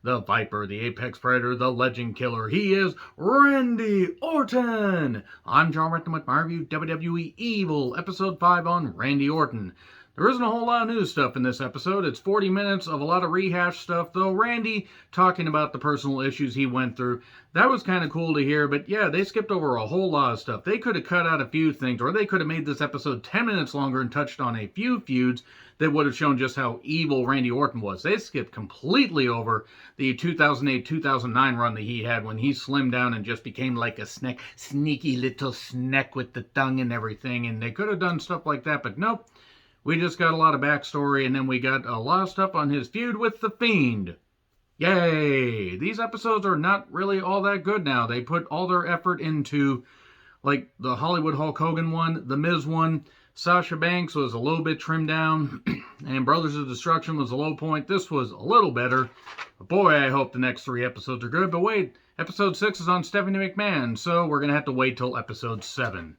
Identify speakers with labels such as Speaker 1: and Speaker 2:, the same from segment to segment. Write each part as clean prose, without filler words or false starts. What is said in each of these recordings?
Speaker 1: the Viper, the Apex Predator, the Legend Killer. He is Randy Orton. I'm John Renton with my review WWE Evil, Episode 5 on Randy Orton. There isn't a whole lot of news stuff in this episode. It's 40 minutes of a lot of rehash stuff, though Randy talking about the personal issues he went through. That was kind of cool to hear, but yeah, they skipped over a whole lot of stuff. They could have cut out a few things, or they could have made this episode 10 minutes longer and touched on a few feuds that would have shown just how evil Randy Orton was. They skipped completely over the 2008-2009 run that he had when he slimmed down and just became like a sneaky little snack with the tongue and everything, and they could have done stuff like that, but nope. We just got a lot of backstory, and then we got a lot of stuff on his feud with The Fiend. Yay! These episodes are not really all that good now. They put all their effort into, like, the Hollywood Hulk Hogan one, the Miz one. Sasha Banks was a little bit trimmed down, and Brothers of Destruction was a low point. This was a little better. But boy, I hope the next 3 episodes are good. But wait, episode 6 is on Stephanie McMahon, so we're going to have to wait till episode 7.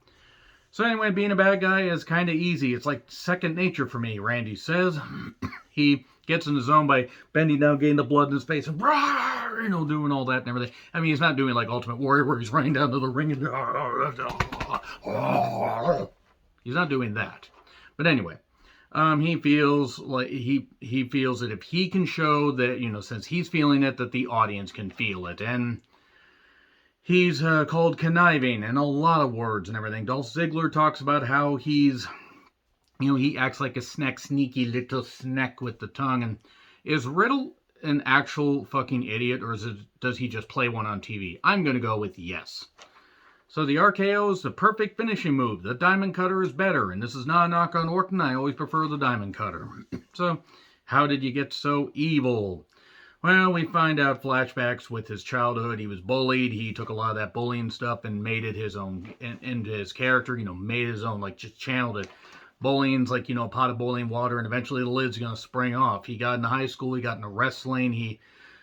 Speaker 1: So anyway, being a bad guy is kind of easy. It's like second nature for me, Randy says. He gets in the zone by bending down, getting the blood in his face, and doing all that and everything. I mean, he's not doing like Ultimate Warrior where he's running down to the ring and he's not doing that. But anyway, he feels like he feels that if he can show that, since he's feeling it, that the audience can feel it. And he's called conniving and a lot of words and everything. Dolph Ziggler talks about how he's, he acts like a sneaky little snack with the tongue. And is Riddle an actual fucking idiot, or does he just play one on TV? I'm going to go with yes. So the RKO is the perfect finishing move. The Diamond Cutter is better, and this is not a knock on Orton. I always prefer the Diamond Cutter. So, how did you get so evil? Well, we find out flashbacks with his childhood. He was bullied. He took a lot of that bullying stuff and made it his own, into his character, made his own, like just channeled it. Bullying's like, a pot of boiling water, and eventually the lid's going to spring off. He got into high school. He got into wrestling. He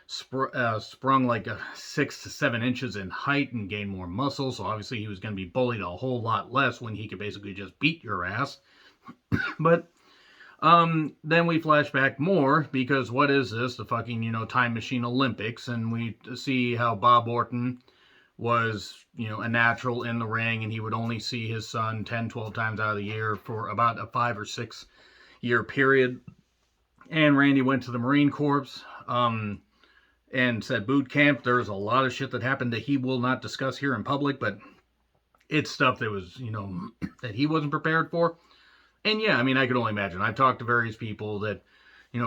Speaker 1: sprung like 6 to 7 inches in height and gained more muscle. So obviously he was going to be bullied a whole lot less when he could basically just beat your ass. But then we flash back more, because what is this? The fucking, Time Machine Olympics. And we see how Bob Orton was, a natural in the ring, and he would only see his son 10, 12 times out of the year for about a 5 or 6 year period. And Randy went to the Marine Corps, and said boot camp. There's a lot of shit that happened that he will not discuss here in public, but it's stuff that was, that he wasn't prepared for. And yeah, I mean, I could only imagine. I've talked to various people that,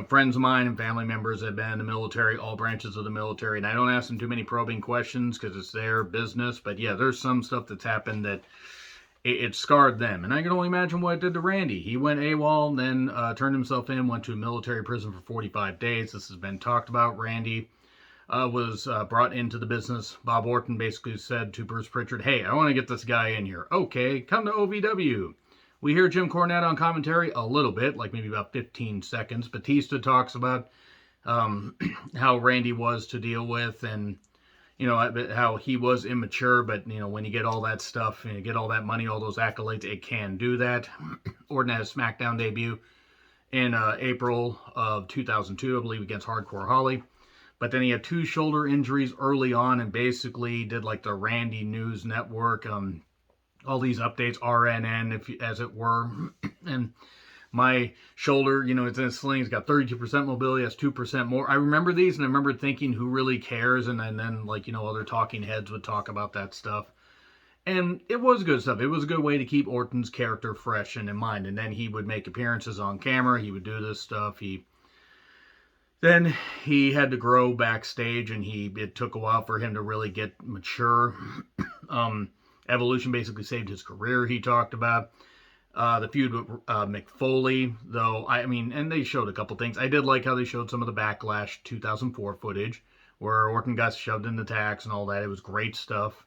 Speaker 1: friends of mine and family members that have been in the military, all branches of the military, and I don't ask them too many probing questions because it's their business. But yeah, there's some stuff that's happened that it scarred them. And I can only imagine what it did to Randy. He went AWOL and then turned himself in, went to a military prison for 45 days. This has been talked about. Randy was brought into the business. Bob Orton basically said to Bruce Pritchard, hey, I want to get this guy in here. Okay, come to OVW. We hear Jim Cornette on commentary a little bit, like maybe about 15 seconds. Batista talks about how Randy was to deal with, and how he was immature, but when you get all that stuff and you get all that money, all those accolades, it can do that. Orton had a SmackDown debut in April of 2002, I believe, against Hardcore Holly. But then he had 2 shoulder injuries early on, and basically did like the Randy News Network, all these updates, RNN, as it were. And my shoulder, it's in a sling. It's got 32% mobility. That's 2% more. I remember these, and I remember thinking, who really cares? And then like, other talking heads would talk about that stuff. And it was good stuff. It was a good way to keep Orton's character fresh and in mind. And then he would make appearances on camera. He would do this stuff. Then he had to grow backstage, and it took a while for him to really get mature. Evolution basically saved his career, he talked about. The feud with Mick Foley, though, and they showed a couple things. I did like how they showed some of the Backlash 2004 footage, where Orton got shoved in the tacks and all that. It was great stuff.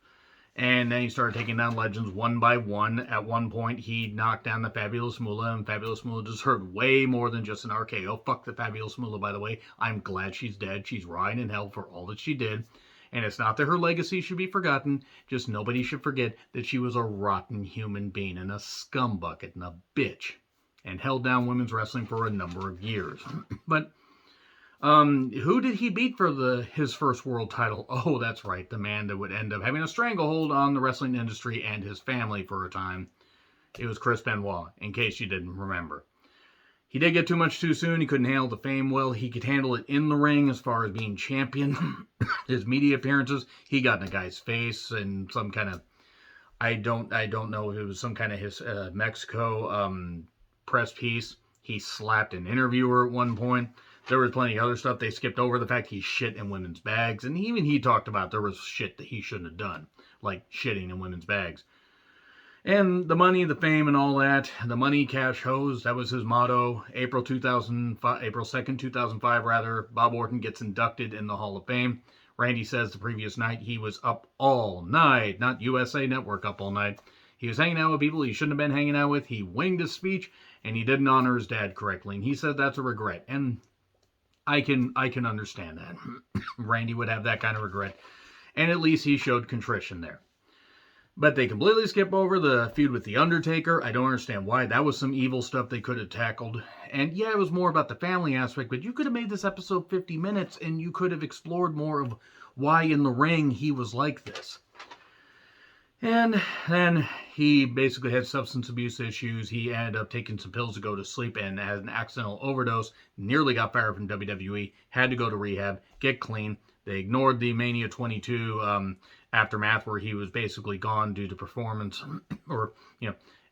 Speaker 1: And then he started taking down legends one by one. At one point, he knocked down the Fabulous Moolah, and Fabulous Moolah deserved way more than just an RKO. Fuck the Fabulous Moolah, by the way. I'm glad she's dead. She's rotting in hell for all that she did. And it's not that her legacy should be forgotten, just nobody should forget that she was a rotten human being and a scumbucket and a bitch, and held down women's wrestling for a number of years. But Who did he beat for his first world title? Oh, that's right, the man that would end up having a stranglehold on the wrestling industry and his family for a time. It was Chris Benoit, in case you didn't remember. He did get too much too soon. He couldn't handle the fame well. He could handle it in the ring as far as being champion. His media appearances, he got in a guy's face and some kind of, I don't know if it was some kind of his Mexico press piece. He slapped an interviewer at one point. There was plenty of other stuff they skipped over. The fact he shit in women's bags. And even he talked about there was shit that he shouldn't have done. Like shitting in women's bags. And the money, the fame, and all that. The money, cash, hose. That was his motto. April 2nd, 2005, rather. Bob Orton gets inducted in the Hall of Fame. Randy says the previous night he was up all night. Not USA Network up all night. He was hanging out with people he shouldn't have been hanging out with. He winged his speech, and he didn't honor his dad correctly. And he said that's a regret. And I can understand that. Randy would have that kind of regret. And at least he showed contrition there. But they completely skip over the feud with The Undertaker. I don't understand why. That was some evil stuff they could have tackled. And yeah, it was more about the family aspect, but you could have made this episode 50 minutes and you could have explored more of why in the ring he was like this. And then he basically had substance abuse issues. He ended up taking some pills to go to sleep and had an accidental overdose. Nearly got fired from WWE. Had to go to rehab, get clean. They ignored the Mania 22 aftermath where he was basically gone due to performance or,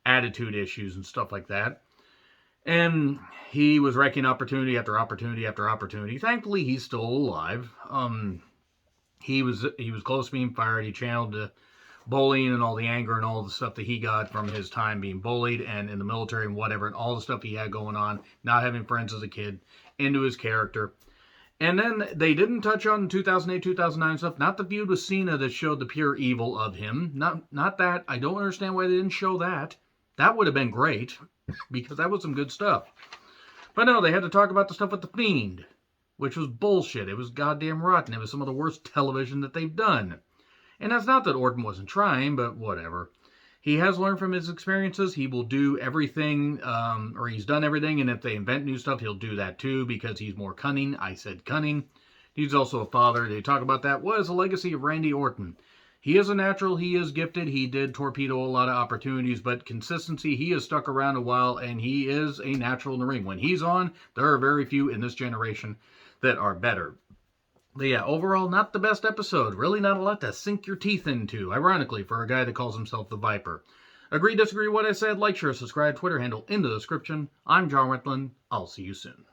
Speaker 1: attitude issues and stuff like that. And he was wrecking opportunity after opportunity after opportunity. Thankfully, he's still alive. He was close to being fired. He channeled the bullying and all the anger and all the stuff that he got from his time being bullied and in the military and whatever, and all the stuff he had going on, not having friends as a kid, into his character. And then they didn't touch on 2008, 2009 stuff. Not the feud with Cena that showed the pure evil of him. Not that. I don't understand why they didn't show that. That would have been great, because that was some good stuff. But no, they had to talk about the stuff with The Fiend, which was bullshit. It was goddamn rotten. It was some of the worst television that they've done. And that's not that Orton wasn't trying, but whatever. He has learned from his experiences. He will do everything, or he's done everything, and if they invent new stuff, he'll do that too, because he's more cunning. I said cunning. He's also a father. They talk about that. What is the legacy of Randy Orton? He is a natural. He is gifted. He did torpedo a lot of opportunities, but consistency, he has stuck around a while, and he is a natural in the ring. When he's on, there are very few in this generation that are better. But yeah, overall, not the best episode. Really not a lot to sink your teeth into, ironically, for a guy that calls himself the Viper. Agree, disagree with what I said? Like, share, subscribe, Twitter handle in the description. I'm John Wetland. I'll see you soon.